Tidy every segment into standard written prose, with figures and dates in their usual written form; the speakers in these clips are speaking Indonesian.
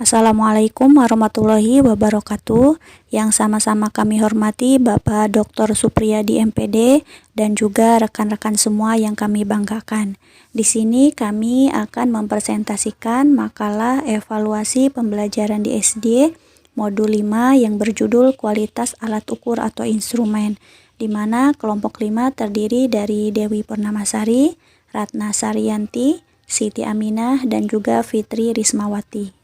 Assalamualaikum warahmatullahi wabarakatuh. Yang sama-sama kami hormati Bapak Dr. Supriyadi MPD dan juga rekan-rekan semua yang kami banggakan. Di sini kami akan mempresentasikan makalah evaluasi pembelajaran di SD modul 5 yang berjudul kualitas alat ukur atau instrumen, di mana kelompok 5 terdiri dari Dewi Purnamasari, Ratna Saryanti, Siti Aminah, dan juga Fitri Rismawati.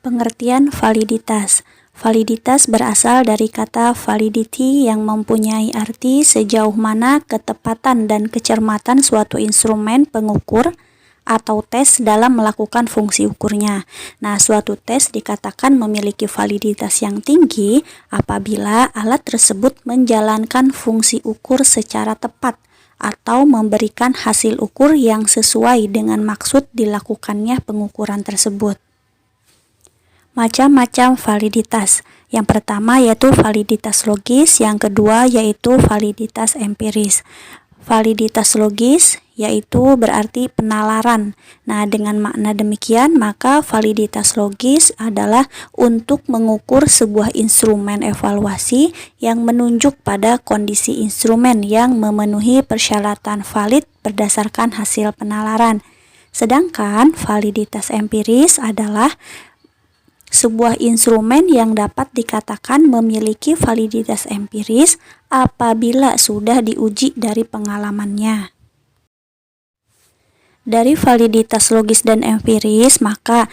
Pengertian validitas. Validitas berasal dari kata validity yang mempunyai arti sejauh mana ketepatan dan kecermatan suatu instrumen pengukur atau tes dalam melakukan fungsi ukurnya. Nah, suatu tes dikatakan memiliki validitas yang tinggi apabila alat tersebut menjalankan fungsi ukur secara tepat atau memberikan hasil ukur yang sesuai dengan maksud dilakukannya pengukuran tersebut. Macam-macam validitas. Yang pertama yaitu validitas logis, yang kedua yaitu validitas empiris. Validitas logis yaitu berarti penalaran. Nah, dengan makna demikian, maka validitas logis adalah untuk mengukur sebuah instrumen evaluasi yang menunjuk pada kondisi instrumen yang memenuhi persyaratan valid berdasarkan hasil penalaran. Sedangkan validitas empiris adalah sebuah instrumen yang dapat dikatakan memiliki validitas empiris apabila sudah diuji dari pengalamannya. Dari validitas logis dan empiris, maka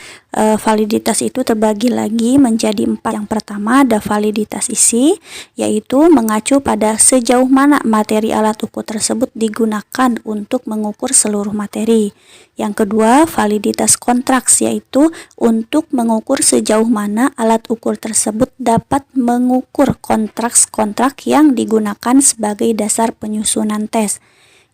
validitas itu terbagi lagi menjadi 4. Yang pertama ada validitas isi, yaitu mengacu pada sejauh mana materi alat ukur tersebut digunakan untuk mengukur seluruh materi. Yang kedua, validitas kontraks, yaitu untuk mengukur sejauh mana alat ukur tersebut dapat mengukur kontraks-kontrak yang digunakan sebagai dasar penyusunan tes.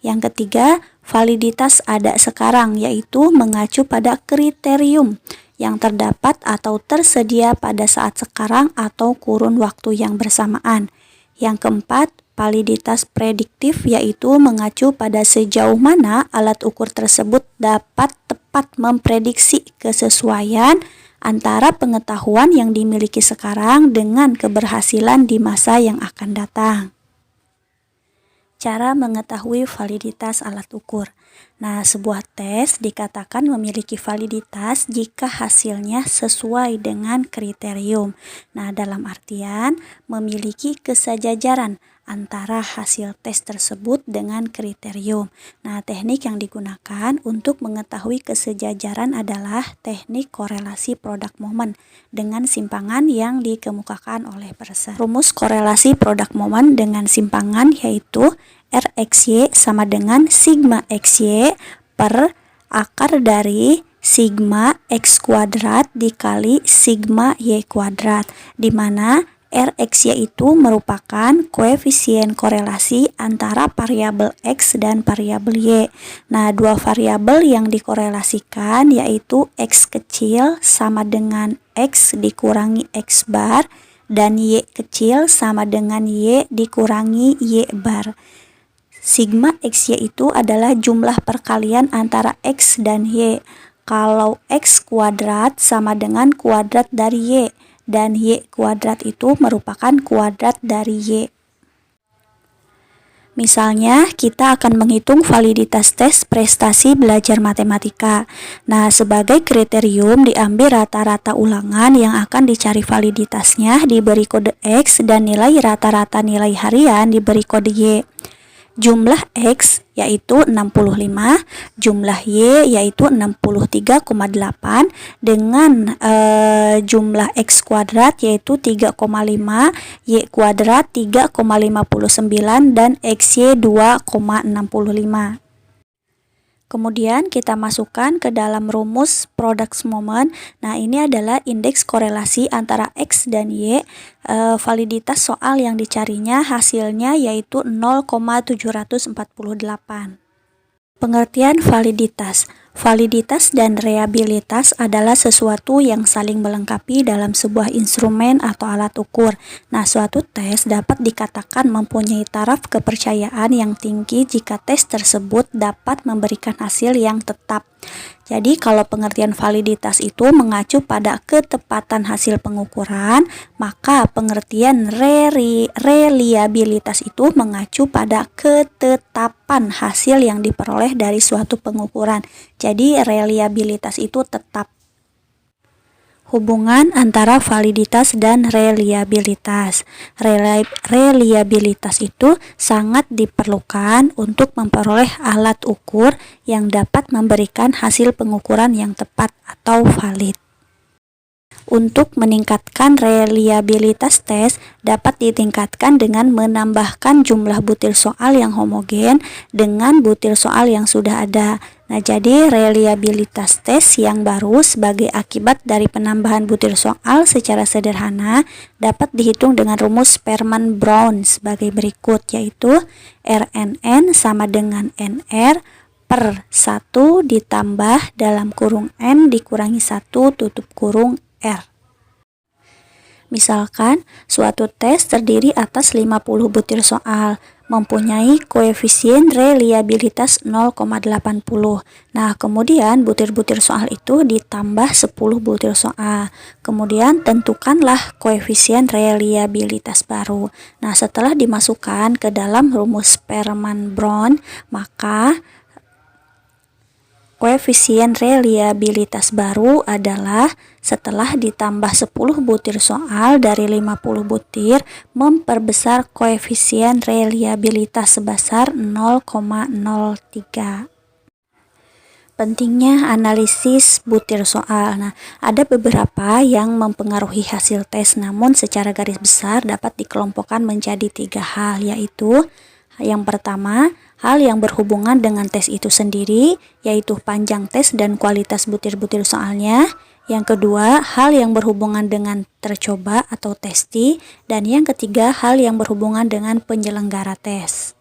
Yang ketiga, validitas ada sekarang, yaitu mengacu pada kriterium yang terdapat atau tersedia pada saat sekarang atau kurun waktu yang bersamaan. Yang keempat, validitas prediktif, yaitu mengacu pada sejauh mana alat ukur tersebut dapat tepat memprediksi kesesuaian antara pengetahuan yang dimiliki sekarang dengan keberhasilan di masa yang akan datang. Cara mengetahui validitas alat ukur. Nah, sebuah tes dikatakan memiliki validitas jika hasilnya sesuai dengan kriterium. Nah, dalam artian memiliki kesejajaran antara hasil tes tersebut dengan kriterium. Nah, teknik yang digunakan untuk mengetahui kesejajaran adalah teknik korelasi product moment dengan simpangan yang dikemukakan oleh Pearson. Rumus korelasi product moment dengan simpangan yaitu RXY sama dengan sigma XY per akar dari sigma X kuadrat dikali sigma Y kuadrat, di mana RXY itu merupakan koefisien korelasi antara variabel X dan variabel Y. Nah, dua variabel yang dikorelasikan yaitu X kecil sama dengan X dikurangi X bar dan Y kecil sama dengan Y dikurangi Y bar. Sigma XY itu adalah jumlah perkalian antara X dan Y. Kalau X kuadrat sama dengan kuadrat dari Y, dan Y kuadrat itu merupakan kuadrat dari Y. Misalnya, kita akan menghitung validitas tes prestasi belajar matematika. Nah, sebagai kriterium diambil rata-rata ulangan yang akan dicari validitasnya diberi kode X dan nilai rata-rata nilai harian diberi kode Y. Jumlah X yaitu 65, jumlah Y yaitu 63,8 dengan jumlah X kuadrat yaitu 3,5, Y kuadrat 3,59 dan XY 2,65. Kemudian kita masukkan ke dalam rumus product moment. Nah, ini adalah indeks korelasi antara X dan Y. Validitas soal yang dicarinya hasilnya yaitu 0,748. Pengertian validitas. Validitas dan reliabilitas adalah sesuatu yang saling melengkapi dalam sebuah instrumen atau alat ukur. Nah, suatu tes dapat dikatakan mempunyai taraf kepercayaan yang tinggi jika tes tersebut dapat memberikan hasil yang tetap. Jadi, kalau pengertian validitas itu mengacu pada ketepatan hasil pengukuran, maka pengertian reliabilitas itu mengacu pada ketetapan hasil yang diperoleh dari suatu pengukuran. Jadi, reliabilitas itu tetap. Hubungan antara validitas dan reliabilitas. Reliabilitas itu sangat diperlukan untuk memperoleh alat ukur yang dapat memberikan hasil pengukuran yang tepat atau valid. Untuk meningkatkan reliabilitas tes dapat ditingkatkan dengan menambahkan jumlah butir soal yang homogen dengan butir soal yang sudah ada. Nah, jadi reliabilitas tes yang baru sebagai akibat dari penambahan butir soal secara sederhana dapat dihitung dengan rumus Sperman-Brown sebagai berikut, yaitu RNN sama dengan NR per 1 ditambah dalam kurung N dikurangi 1 tutup kurung R. Misalkan, suatu tes terdiri atas 50 butir soal, mempunyai koefisien reliabilitas 0,80. Nah, kemudian butir-butir soal itu ditambah 10 butir soal. Kemudian tentukanlah koefisien reliabilitas baru. Nah, setelah dimasukkan ke dalam rumus Sperman-Brown, maka koefisien reliabilitas baru adalah setelah ditambah 10 butir soal dari 50 butir memperbesar koefisien reliabilitas sebesar 0,03. Pentingnya analisis butir soal. Nah, ada beberapa yang mempengaruhi hasil tes, namun secara garis besar dapat dikelompokkan menjadi 3 hal, yaitu yang pertama, hal yang berhubungan dengan tes itu sendiri, yaitu panjang tes dan kualitas butir-butir soalnya. Yang kedua, hal yang berhubungan dengan tercoba atau testi. Dan yang ketiga, hal yang berhubungan dengan penyelenggara tes.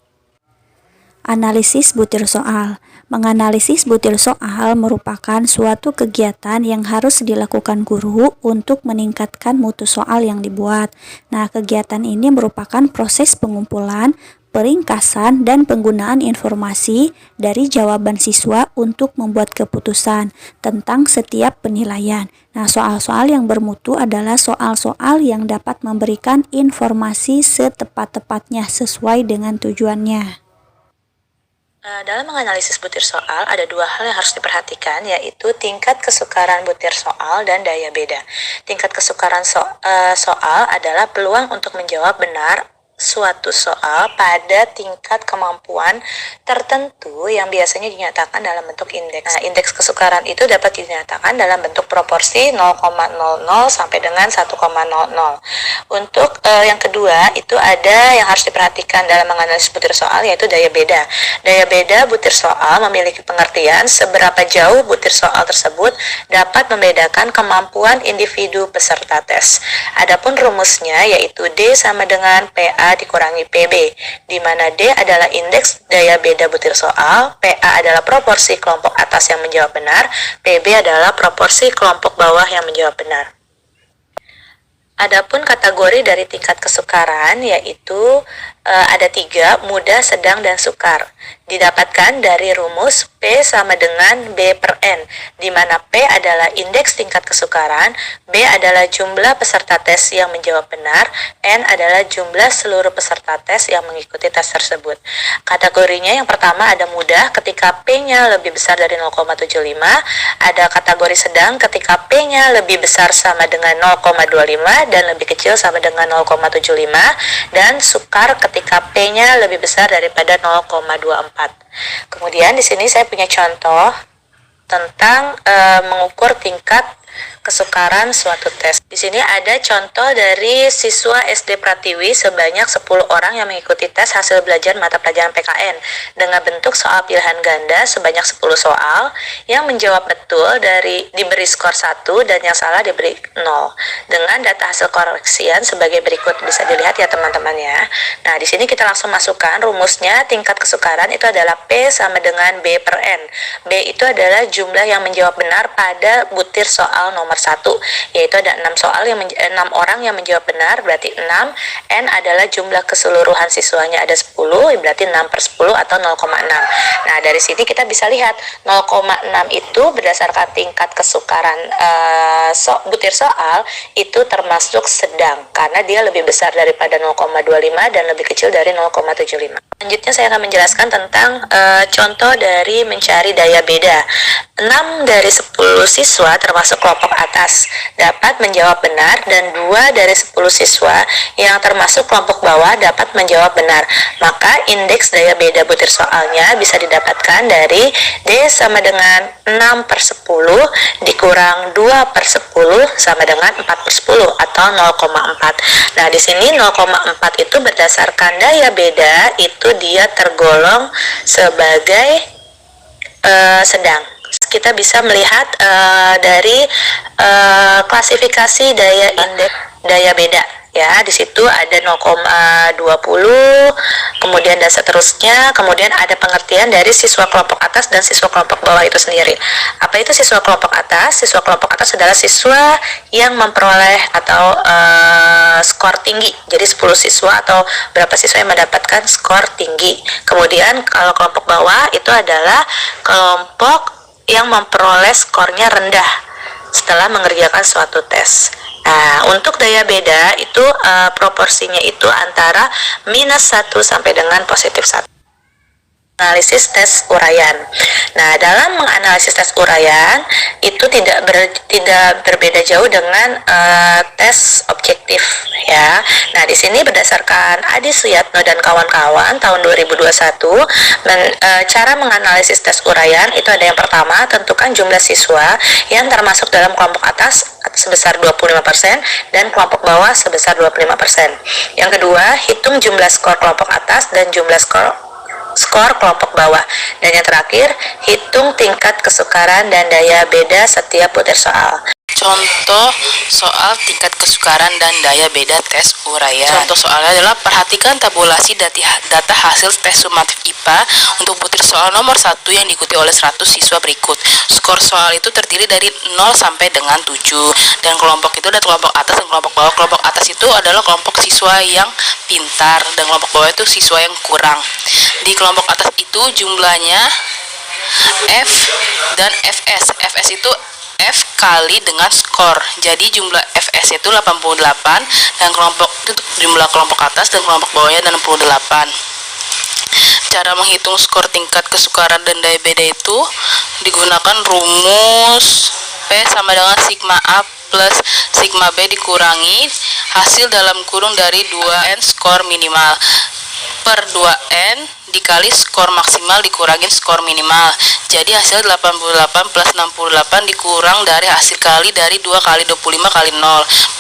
Analisis butir soal. Menganalisis butir soal merupakan suatu kegiatan yang harus dilakukan guru untuk meningkatkan mutu soal yang dibuat. Nah, kegiatan ini merupakan proses pengumpulan, peringkasan, dan penggunaan informasi dari jawaban siswa untuk membuat keputusan tentang setiap penilaian. Nah, soal-soal yang bermutu adalah soal-soal yang dapat memberikan informasi setepat-tepatnya sesuai dengan tujuannya. Dalam menganalisis butir soal, ada 2 hal yang harus diperhatikan, yaitu tingkat kesukaran butir soal dan daya beda. Tingkat kesukaran soal adalah peluang untuk menjawab benar suatu soal pada tingkat kemampuan tertentu yang biasanya dinyatakan dalam bentuk indeks. Nah, indeks kesukaran itu dapat dinyatakan dalam bentuk proporsi 0,00 sampai dengan 1,00. Untuk yang kedua, itu ada yang harus diperhatikan dalam menganalisis butir soal, yaitu daya beda. Daya beda butir soal memiliki pengertian seberapa jauh butir soal tersebut dapat membedakan kemampuan individu peserta tes. Adapun rumusnya yaitu D sama dengan PA dikurangi PB, di mana D adalah indeks daya beda butir soal, PA adalah proporsi kelompok atas yang menjawab benar, PB adalah proporsi kelompok bawah yang menjawab benar. Adapun kategori dari tingkat kesukaran yaitu ada 3, mudah, sedang, dan sukar. Didapatkan dari rumus P sama dengan B per N, di mana P adalah indeks tingkat kesukaran, B adalah jumlah peserta tes yang menjawab benar, N adalah jumlah seluruh peserta tes yang mengikuti tes tersebut. Kategorinya yang pertama ada mudah ketika P-nya lebih besar dari 0,75, ada kategori sedang ketika P-nya lebih besar sama dengan 0,25 dan lebih kecil sama dengan 0,75, dan sukar ketika P-nya lebih besar daripada 0,24. Kemudian di sini saya punya contoh tentang mengukur tingkat kesukaran suatu tes. Di sini ada contoh dari siswa SD Pratiwi sebanyak 10 orang yang mengikuti tes hasil belajar mata pelajaran PKN dengan bentuk soal pilihan ganda sebanyak 10 soal. Yang menjawab betul diberi skor 1 dan yang salah diberi 0 dengan data hasil koreksian sebagai berikut. Bisa dilihat ya teman-teman ya. Nah, di sini kita langsung masukkan rumusnya. Tingkat kesukaran itu adalah P sama dengan B per N. B itu adalah jumlah yang menjawab benar pada butir soal nomor 1, yaitu ada 6 orang yang menjawab benar, berarti 6. N adalah jumlah keseluruhan siswanya, ada 10, berarti 6 per 10 atau 0,6. Nah, dari sini kita bisa lihat 0,6 itu berdasarkan tingkat kesukaran butir soal itu termasuk sedang, karena dia lebih besar daripada 0,25 dan lebih kecil dari 0,75. Selanjutnya saya akan menjelaskan tentang contoh dari mencari daya beda. 6 dari 10 siswa termasuk kelompok atas dapat menjawab benar dan 2 dari 10 siswa yang termasuk kelompok bawah dapat menjawab benar. Maka indeks daya beda butir soalnya bisa didapatkan dari D sama dengan 6 per 10 dikurang 2 per 10 sama dengan 4 per 10 atau 0,4. Nah, di sini 0,4 itu berdasarkan daya beda itu dia tergolong sebagai sedang. Kita bisa melihat dari klasifikasi daya beda ya. Di situ ada 0,20, kemudian dan seterusnya. Kemudian ada pengertian dari siswa kelompok atas dan siswa kelompok bawah itu sendiri. Apa itu siswa kelompok atas? Siswa kelompok atas adalah siswa yang memperoleh atau skor tinggi. Jadi 10 siswa atau berapa siswa yang mendapatkan skor tinggi. Kemudian kalau kelompok bawah itu adalah kelompok yang memperoleh skornya rendah setelah mengerjakan suatu tes. Nah, untuk daya beda itu proporsinya itu antara -1 sampai dengan +1. Analisis tes uraian. Nah, dalam menganalisis tes uraian itu tidak berbeda jauh dengan tes objektif ya. Nah, di sini berdasarkan Adi Suyatno dan kawan-kawan tahun 2021 cara menganalisis tes uraian itu ada yang pertama, tentukan jumlah siswa yang termasuk dalam kelompok atas sebesar 25% dan kelompok bawah sebesar 25%. Yang kedua, hitung jumlah skor kelompok atas dan jumlah skor kelompok bawah. Dan yang terakhir, hitung tingkat kesukaran dan daya beda setiap butir soal. Contoh soal tingkat kesukaran dan daya beda tes uraian. Contoh soalnya adalah perhatikan tabulasi data hasil tes sumatif IPA untuk butir soal nomor 1 yang diikuti oleh 100 siswa berikut. Skor soal itu terdiri dari 0 sampai dengan 7. Dan kelompok itu ada kelompok atas dan kelompok bawah. Kelompok atas itu adalah kelompok siswa yang pintar dan kelompok bawah itu siswa yang kurang. Di kelompok atas itu jumlahnya F dan FS. FS itu F kali dengan skor. Jadi jumlah FS itu 88 dan kelompok itu jumlah kelompok atas dan kelompok bawahnya 68. Cara menghitung skor tingkat kesukaran dan daya beda itu digunakan rumus P sama dengan sigma A plus sigma B dikurangi hasil dalam kurung dari 2N skor minimal per 2N dikali skor maksimal dikurangin skor minimal. Jadi hasil 88 plus 68 dikurang dari hasil kali dari 2 kali 25 kali 0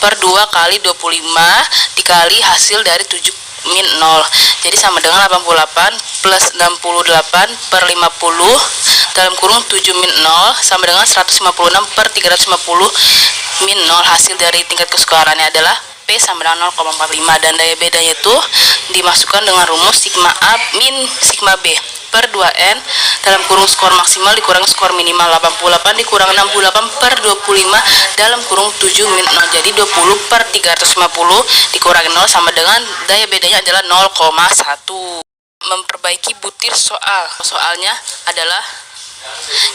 per 2 kali 25 dikali hasil dari 7 min 0. Jadi sama dengan 88 plus 68 per 50 dalam kurung 7 min 0 sama dengan 156 per 350 min 0. Hasil dari tingkat kesukarannya adalah P sama dengan 0,45 dan daya bedanya itu dimasukkan dengan rumus sigma A min sigma B per 2N dalam kurung skor maksimal dikurang skor minimal 88 dikurang 68 per 25 dalam kurung 7 min 0. Jadi 20 per 350 dikurangi 0 sama dengan daya bedanya adalah 0,1. Memperbaiki butir soal. Soalnya adalah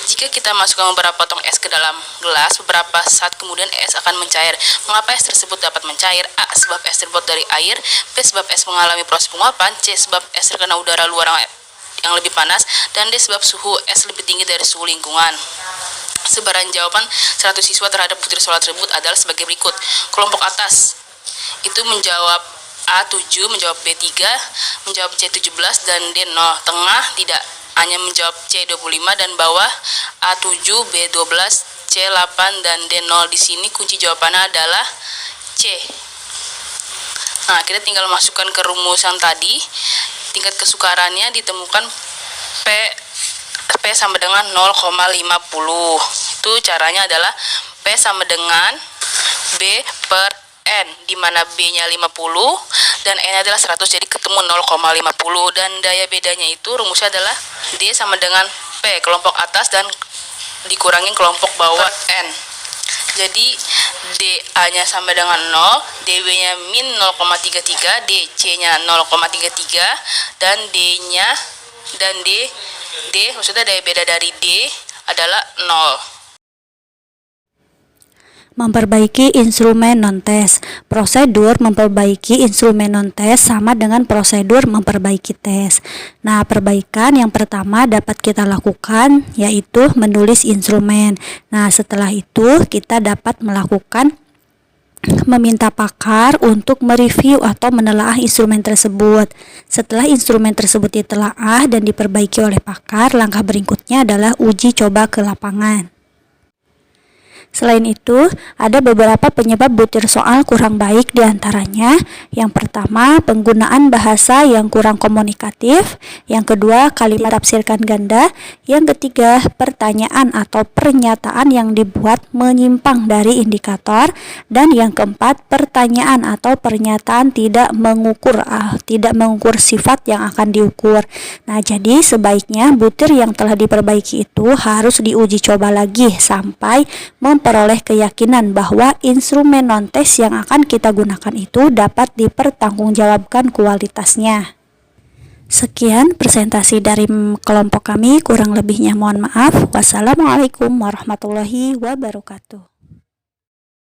jika kita masukkan beberapa potong es ke dalam gelas, beberapa saat kemudian es akan mencair. Mengapa es tersebut dapat mencair? A. Sebab es terbuat dari air. B. Sebab es mengalami proses penguapan. C. Sebab es terkena udara luar yang lebih panas. Dan D. Sebab suhu es lebih tinggi dari suhu lingkungan. Sebaran jawaban 100 siswa terhadap butir soal tersebut adalah sebagai berikut. Kelompok atas itu menjawab A7, menjawab B3, menjawab C17, dan D0. Tengah tidak, hanya menjawab C25 dan bawah A7, B12, C 8 dan D 0. Di sini kunci jawabannya adalah C. Nah, kita tinggal masukkan ke rumusan tadi. Tingkat kesukarannya ditemukan P sama dengan 0,50. Itu caranya adalah P sama dengan B per N, di mana B-nya 50 dan N adalah 100, jadi ketemu 0,50. Dan daya bedanya itu rumusnya adalah D sama dengan P, kelompok atas dan dikurangi kelompok bawah N. Jadi DA-nya sama dengan 0, DB-nya min 0,33, DC-nya 0,33, dan D-nya dan D maksudnya daya beda dari D adalah 0. Memperbaiki instrumen non-tes. Prosedur memperbaiki instrumen non-tes sama dengan prosedur memperbaiki tes. Nah, perbaikan yang pertama dapat kita lakukan yaitu menulis instrumen. Nah, setelah itu kita dapat melakukan meminta pakar untuk mereview atau menelaah instrumen tersebut. Setelah instrumen tersebut ditelaah dan diperbaiki oleh pakar, langkah berikutnya adalah uji coba ke lapangan. Selain itu, ada beberapa penyebab butir soal kurang baik diantaranya. Yang pertama, penggunaan bahasa yang kurang komunikatif. Yang kedua, kalimat tafsirkan ganda. Yang ketiga, pertanyaan atau pernyataan yang dibuat menyimpang dari indikator. Dan yang keempat, pertanyaan atau pernyataan tidak mengukur sifat yang akan diukur. Nah, jadi sebaiknya butir yang telah diperbaiki itu harus diuji coba lagi sampai memperoleh keyakinan bahwa instrumen non-tes yang akan kita gunakan itu dapat dipertanggungjawabkan kualitasnya. Sekian presentasi dari kelompok kami, kurang lebihnya mohon maaf. Wassalamualaikum warahmatullahi wabarakatuh.